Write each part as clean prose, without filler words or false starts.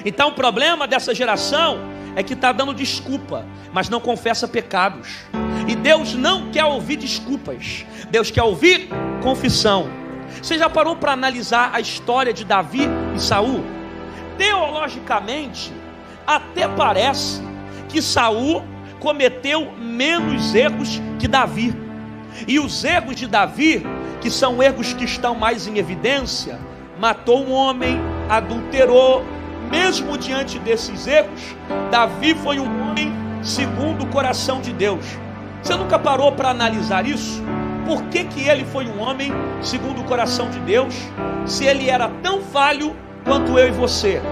Então o problema dessa geração é que está dando desculpa, mas não confessa pecados. E Deus não quer ouvir desculpas, Deus quer ouvir confissão. Você já parou para analisar a história de Davi e Saul? Teologicamente, até parece que Saul cometeu menos erros que Davi. E os erros de Davi, que são erros que estão mais em evidência, matou um homem, adulterou. Mesmo diante desses erros, Davi foi um homem segundo o coração de Deus. Você nunca parou para analisar isso? Por que ele foi um homem segundo o coração de Deus, se ele era tão falho quanto eu e você?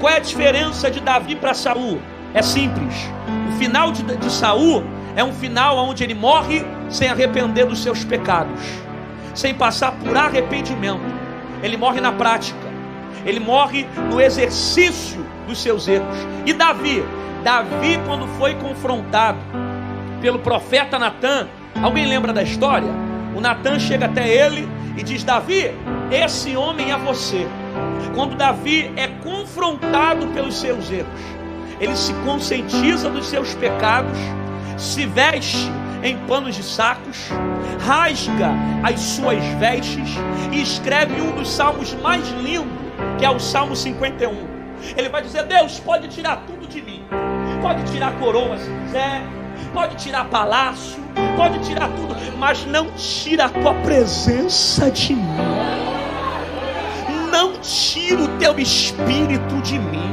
Qual é a diferença de Davi para Saul? É simples. O final de Saul é um final onde ele morre sem arrepender dos seus pecados, sem passar por arrependimento. Ele morre na prática, ele morre no exercício dos seus erros. E Davi, quando foi confrontado pelo profeta Natã, alguém lembra da história? O Natã chega até ele e diz: Davi, esse homem é você. Quando Davi é confrontado pelos seus erros, ele se conscientiza dos seus pecados, se veste em panos de sacos, rasga as suas vestes e escreve um dos salmos mais lindos, que é o Salmo 51. Ele vai dizer: Deus, pode tirar tudo de mim, pode tirar a coroa se quiser, pode tirar palácio, pode tirar tudo, mas não tira a tua presença de mim, não tira o teu espírito de mim.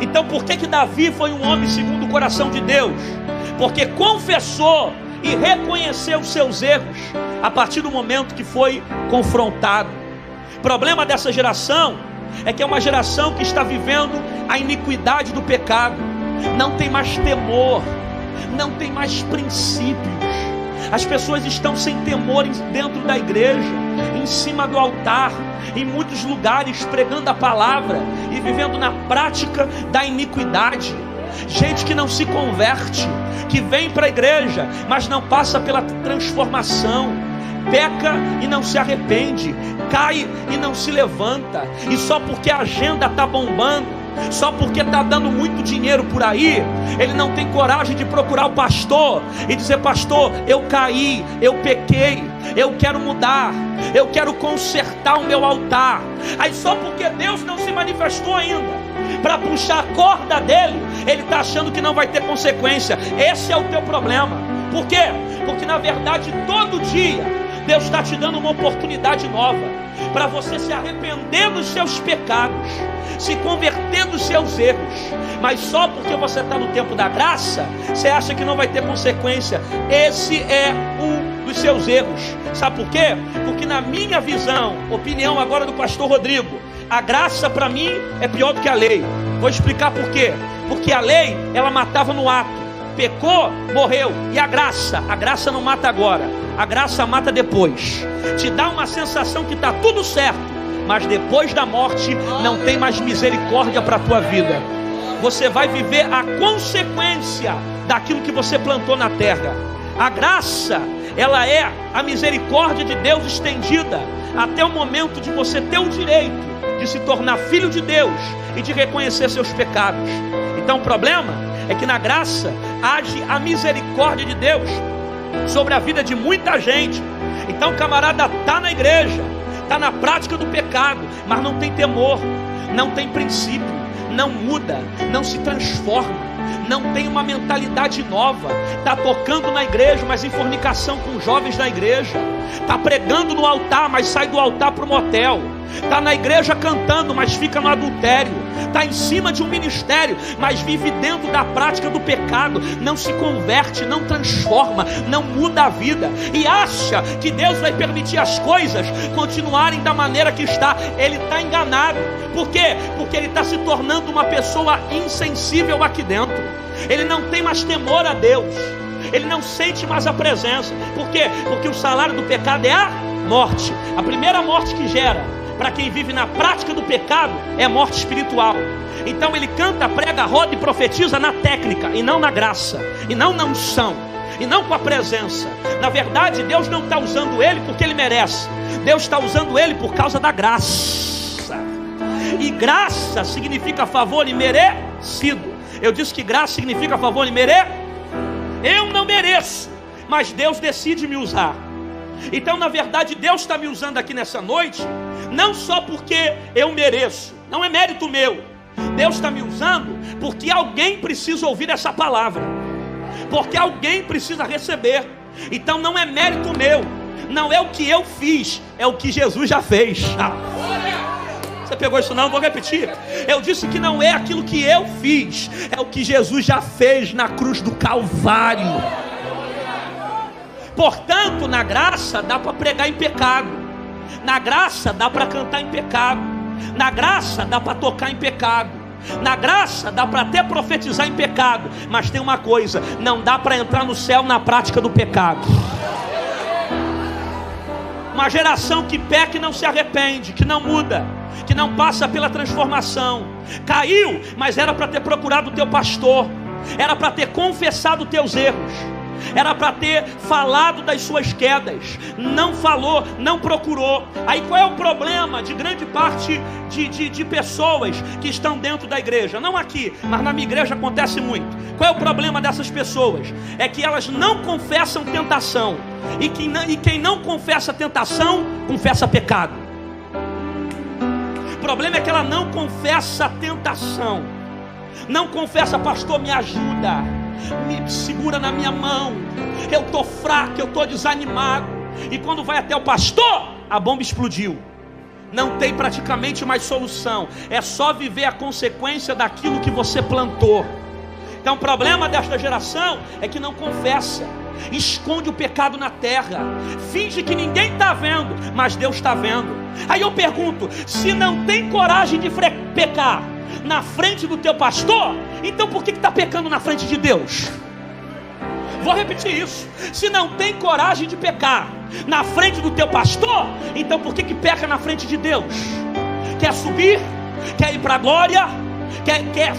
Então por que Davi foi um homem segundo o coração de Deus? Porque confessou e reconheceu os seus erros a partir do momento que foi confrontado. O problema dessa geração é que é uma geração que está vivendo a iniquidade do pecado. Não tem mais temor, não tem mais princípios. As pessoas estão sem temor dentro da igreja, em cima do altar, em muitos lugares pregando a palavra e vivendo na prática da iniquidade. Gente que não se converte, que vem para a igreja, mas não passa pela transformação, peca e não se arrepende, cai e não se levanta, e só porque a agenda está bombando, só porque está dando muito dinheiro por aí, ele não tem coragem de procurar o pastor e dizer: pastor, eu caí, eu pequei, eu quero mudar, eu quero consertar o meu altar. Aí só porque Deus não se manifestou ainda para puxar a corda dele, ele está achando que não vai ter consequência. Esse é o teu problema. Por quê? Porque na verdade todo dia Deus está te dando uma oportunidade nova para você se arrepender dos seus pecados, se converter dos seus erros. Mas só porque você está no tempo da graça, você acha que não vai ter consequência. Esse é um dos seus erros. Sabe por quê? Porque na minha visão, opinião agora do pastor Rodrigo, a graça para mim é pior do que a lei. Vou explicar por quê. Porque a lei, ela matava no ato. Pecou, morreu. E a graça não mata agora, a graça mata depois. Te dá uma sensação que está tudo certo, mas depois da morte não tem mais misericórdia para a tua vida. Você vai viver a consequência daquilo que você plantou na terra. A graça, ela é a misericórdia de Deus estendida até o momento de você ter o direito de se tornar filho de Deus e de reconhecer seus pecados. Então o problema é que na graça age a misericórdia de Deus sobre a vida de muita gente. Então o camarada está na igreja, está na prática do pecado, mas não tem temor, não tem princípio, não muda, não se transforma, não tem uma mentalidade nova. Está tocando na igreja, mas em fornicação com jovens na igreja. Está pregando no altar, mas sai do altar para o motel. Está na igreja cantando, mas fica no adultério. Está em cima de um ministério, mas vive dentro da prática do pecado. Não se converte, não transforma, não muda a vida, e acha que Deus vai permitir as coisas continuarem da maneira que está. Ele está enganado. Por quê? Porque ele está se tornando uma pessoa insensível aqui dentro. Ele não tem mais temor a Deus, ele não sente mais a presença. Por quê? Porque o salário do pecado é a morte. A primeira morte que gera para quem vive na prática do pecado é morte espiritual. Então ele canta, prega, roda e profetiza na técnica, e não na graça, e não na unção, e não com a presença. Na verdade, Deus não está usando ele porque ele merece. Deus está usando ele por causa da graça. E graça significa favor imerecido. Eu disse que graça significa favor imerecido. Eu não mereço, mas Deus decide me usar. Então, na verdade, Deus está me usando aqui nessa noite, não só porque eu mereço, não é mérito meu. Deus está me usando porque alguém precisa ouvir essa palavra, porque alguém precisa receber. Então não é mérito meu, não é o que eu fiz, é o que Jesus já fez. Você pegou isso não? Vou repetir. Eu disse que não é aquilo que eu fiz, é o que Jesus já fez na cruz do Calvário. Portanto, na graça dá para pregar em pecado, na graça dá para cantar em pecado, na graça dá para tocar em pecado, na graça dá para até profetizar em pecado. Mas tem uma coisa, não dá para entrar no céu na prática do pecado. Uma geração que peca e não se arrepende, que não muda, que não passa pela transformação. Caiu, mas era para ter procurado o teu pastor, era para ter confessado os teus erros, era para ter falado das suas quedas. Não falou, não procurou. Aí qual é o problema de grande parte de pessoas que estão dentro da igreja? Não aqui, mas na minha igreja acontece muito. Qual é o problema dessas pessoas? É que elas não confessam tentação. E quem não confessa tentação, confessa pecado. O problema é que ela não confessa tentação. Não confessa, pastor, me ajuda, me segura na minha mão, eu estou fraco, eu estou desanimado. E quando vai até o pastor, a bomba explodiu. Não tem praticamente mais solução, é só viver a consequência daquilo que você plantou. Então o problema desta geração é que não confessa, esconde o pecado na terra, finge que ninguém está vendo, mas Deus está vendo. Aí eu pergunto, se não tem coragem de pecar na frente do teu pastor, então por que está pecando na frente de Deus? Vou repetir isso. Se não tem coragem de pecar na frente do teu pastor, então por que peca na frente de Deus? Quer subir? Quer ir para a glória?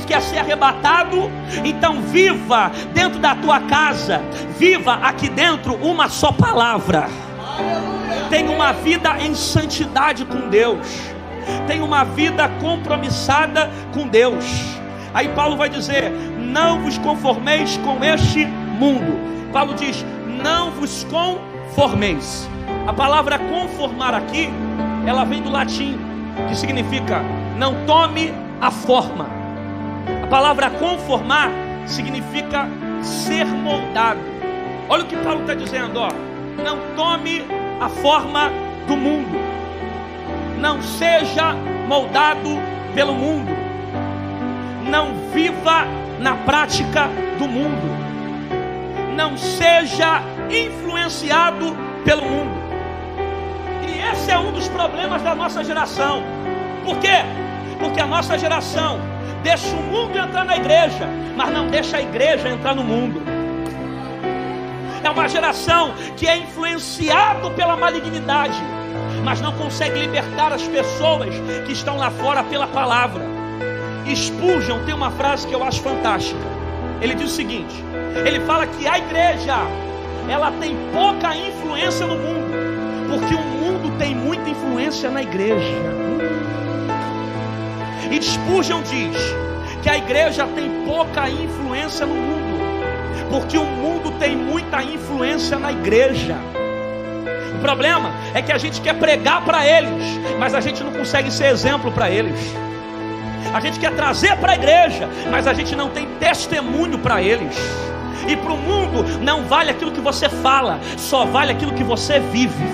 Quer ser arrebatado? Então viva dentro da tua casa, viva aqui dentro uma só palavra. Tenha uma vida em santidade com Deus, tenha uma vida compromissada com Deus. Aí Paulo vai dizer, não vos conformeis com este mundo. Paulo diz, não vos conformeis. A palavra conformar aqui, ela vem do latim, que significa não tome a forma. A palavra conformar significa ser moldado. Olha o que Paulo está dizendo, ó. Não tome a forma do mundo, não seja moldado pelo mundo, não viva na prática do mundo, não seja influenciado pelo mundo. E esse é um dos problemas da nossa geração. Por quê? Porque a nossa geração deixa o mundo entrar na igreja, mas não deixa a igreja entrar no mundo. É uma geração que é influenciado pela malignidade, mas não consegue libertar as pessoas que estão lá fora pela palavra. Spurgeon tem uma frase que eu acho fantástica. Ele diz o seguinte, ele fala que a igreja, ela tem pouca influência no mundo, porque o mundo tem muita influência na igreja. E Spurgeon diz que a igreja tem pouca influência no mundo, porque o mundo tem muita influência na igreja. O problema é que a gente quer pregar para eles, mas a gente não consegue ser exemplo para eles. A gente quer trazer para a igreja, mas a gente não tem testemunho para eles. E para o mundo não vale aquilo que você fala, só vale aquilo que você vive.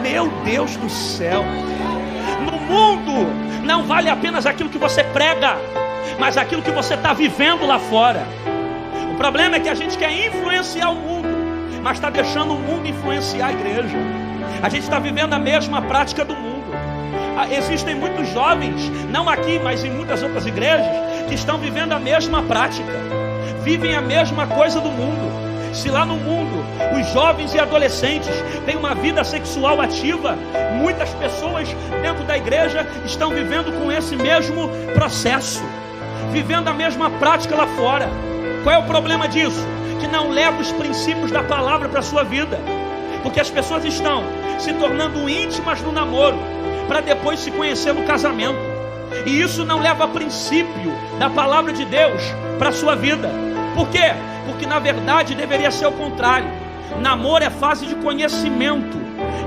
Meu Deus do céu. No mundo não vale apenas aquilo que você prega, mas aquilo que você está vivendo lá fora. O problema é que a gente quer influenciar o mundo, mas está deixando o mundo influenciar a igreja. A gente está vivendo a mesma prática do mundo. Existem muitos jovens, não aqui, mas em muitas outras igrejas, que estão vivendo a mesma prática, vivem a mesma coisa do mundo. Se lá no mundo os jovens e adolescentes têm uma vida sexual ativa, muitas pessoas dentro da igreja estão vivendo com esse mesmo processo, vivendo a mesma prática lá fora. Qual é o problema disso? Que não leva os princípios da palavra para a sua vida, porque as pessoas estão se tornando íntimas no namoro, para depois se conhecer no casamento. E isso não leva a princípio da palavra de Deus para a sua vida. Por quê? Porque na verdade deveria ser o contrário. Namoro é fase de conhecimento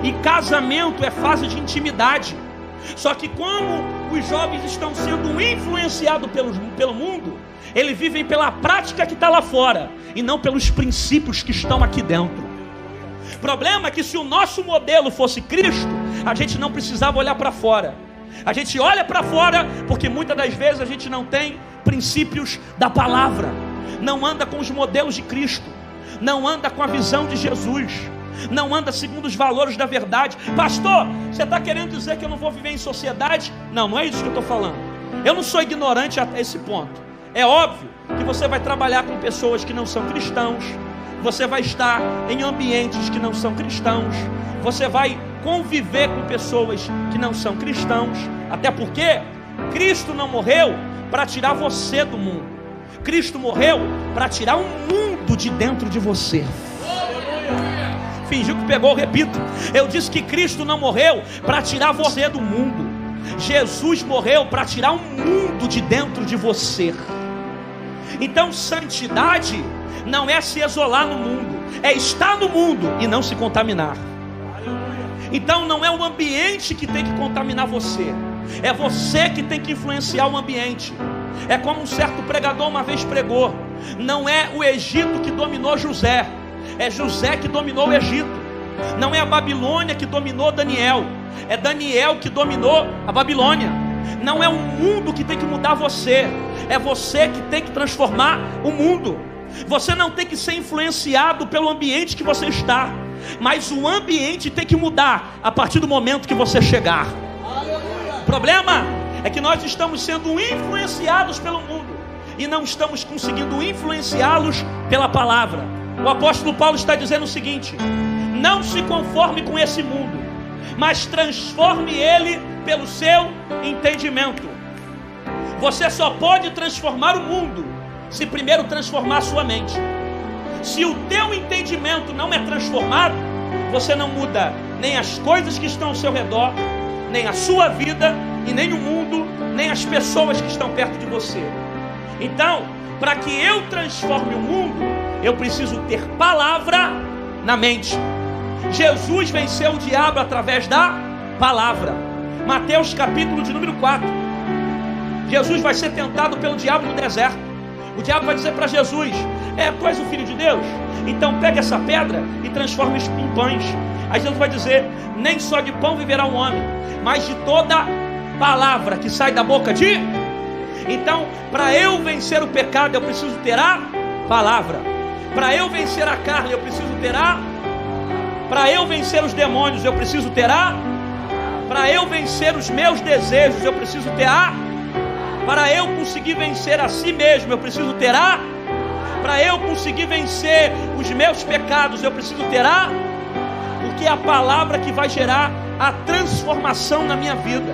e casamento é fase de intimidade. Só que como os jovens estão sendo influenciados pelo mundo, eles vivem pela prática que está lá fora e não pelos princípios que estão aqui dentro. O problema é que se o nosso modelo fosse Cristo, a gente não precisava olhar para fora. A gente olha para fora porque muitas das vezes a gente não tem princípios da palavra, não anda com os modelos de Cristo, não anda com a visão de Jesus, não anda segundo os valores da verdade. Pastor, você está querendo dizer que eu não vou viver em sociedade? Não, não é isso que eu estou falando. Eu não sou ignorante até esse ponto. É óbvio que você vai trabalhar com pessoas que não são cristãos, você vai estar em ambientes que não são cristãos, você vai conviver com pessoas que não são cristãos, até porque Cristo não morreu para tirar você do mundo. Cristo morreu para tirar um mundo de dentro de você. Fingiu que pegou, repito. Eu disse que Cristo não morreu para tirar você do mundo. Jesus morreu para tirar um mundo de dentro de você. Então santidade não é se isolar no mundo, é estar no mundo e não se contaminar. Então não é o ambiente que tem que contaminar você, é você que tem que influenciar o ambiente. É como um certo pregador uma vez pregou: não é o Egito que dominou José, é José que dominou o Egito. Não é a Babilônia que dominou Daniel, é Daniel que dominou a Babilônia. Não é o mundo que tem que mudar você, é você que tem que transformar o mundo. Você não tem que ser influenciado pelo ambiente que você está, mas o ambiente tem que mudar a partir do momento que você chegar. O problema é que nós estamos sendo influenciados pelo mundo e não estamos conseguindo influenciá-los pela palavra. O apóstolo Paulo está dizendo o seguinte: não se conforme com esse mundo, mas transforme ele pelo seu entendimento. Você só pode transformar o mundo se primeiro transformar a sua mente. Se o teu entendimento não é transformado, você não muda nem as coisas que estão ao seu redor, nem a sua vida, e nem o mundo, nem as pessoas que estão perto de você. Então, para que eu transforme o mundo, eu preciso ter palavra na mente. Jesus venceu o diabo através da palavra. Mateus capítulo de número 4. Jesus vai ser tentado pelo diabo no deserto. O diabo vai dizer para Jesus: tu és o filho de Deus? Então pega essa pedra e transforma isso em pães. Aí Jesus vai dizer: nem só de pão viverá o homem, mas de toda palavra que sai da boca de... Então, para eu vencer o pecado, eu preciso ter a palavra. Para eu vencer a carne, eu preciso ter a... Para eu vencer os demônios, eu preciso ter a... Para eu vencer os meus desejos, eu preciso ter a... Para eu conseguir vencer a si mesmo, eu preciso ter a... Para eu conseguir vencer os meus pecados, eu preciso ter a... Porque é a palavra que vai gerar a transformação na minha vida.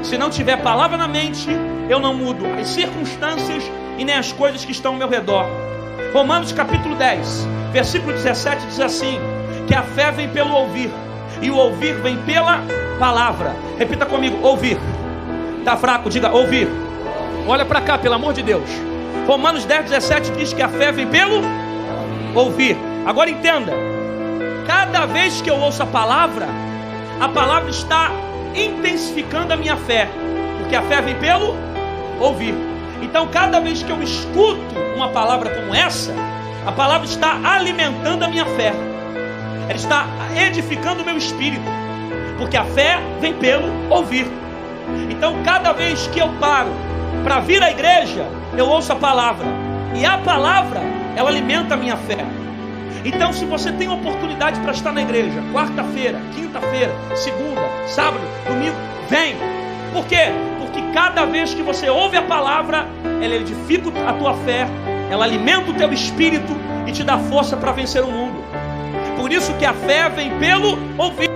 Se não tiver palavra na mente, eu não mudo as circunstâncias e nem as coisas que estão ao meu redor. Romanos capítulo 10, versículo 17 diz assim: que a fé vem pelo ouvir, e o ouvir vem pela palavra. Repita comigo: ouvir. Está fraco? Diga ouvir. Olha para cá, pelo amor de Deus. Romanos 10, 17 diz que a fé vem pelo ouvir. Agora entenda: cada vez que eu ouço a palavra está intensificando a minha fé, porque a fé vem pelo ouvir. Então cada vez que eu escuto uma palavra como essa, a palavra está alimentando a minha fé, ela está edificando o meu espírito, porque a fé vem pelo ouvir. Então cada vez que eu paro para vir à igreja, eu ouço a palavra, e a palavra, ela alimenta a minha fé. Então se você tem oportunidade para estar na igreja, quarta-feira, quinta-feira, segunda, sábado, domingo, vem. Por quê? Porque cada vez que você ouve a palavra, ela edifica a tua fé, ela alimenta o teu espírito e te dá força para vencer o mundo. Por isso que a fé vem pelo ouvir.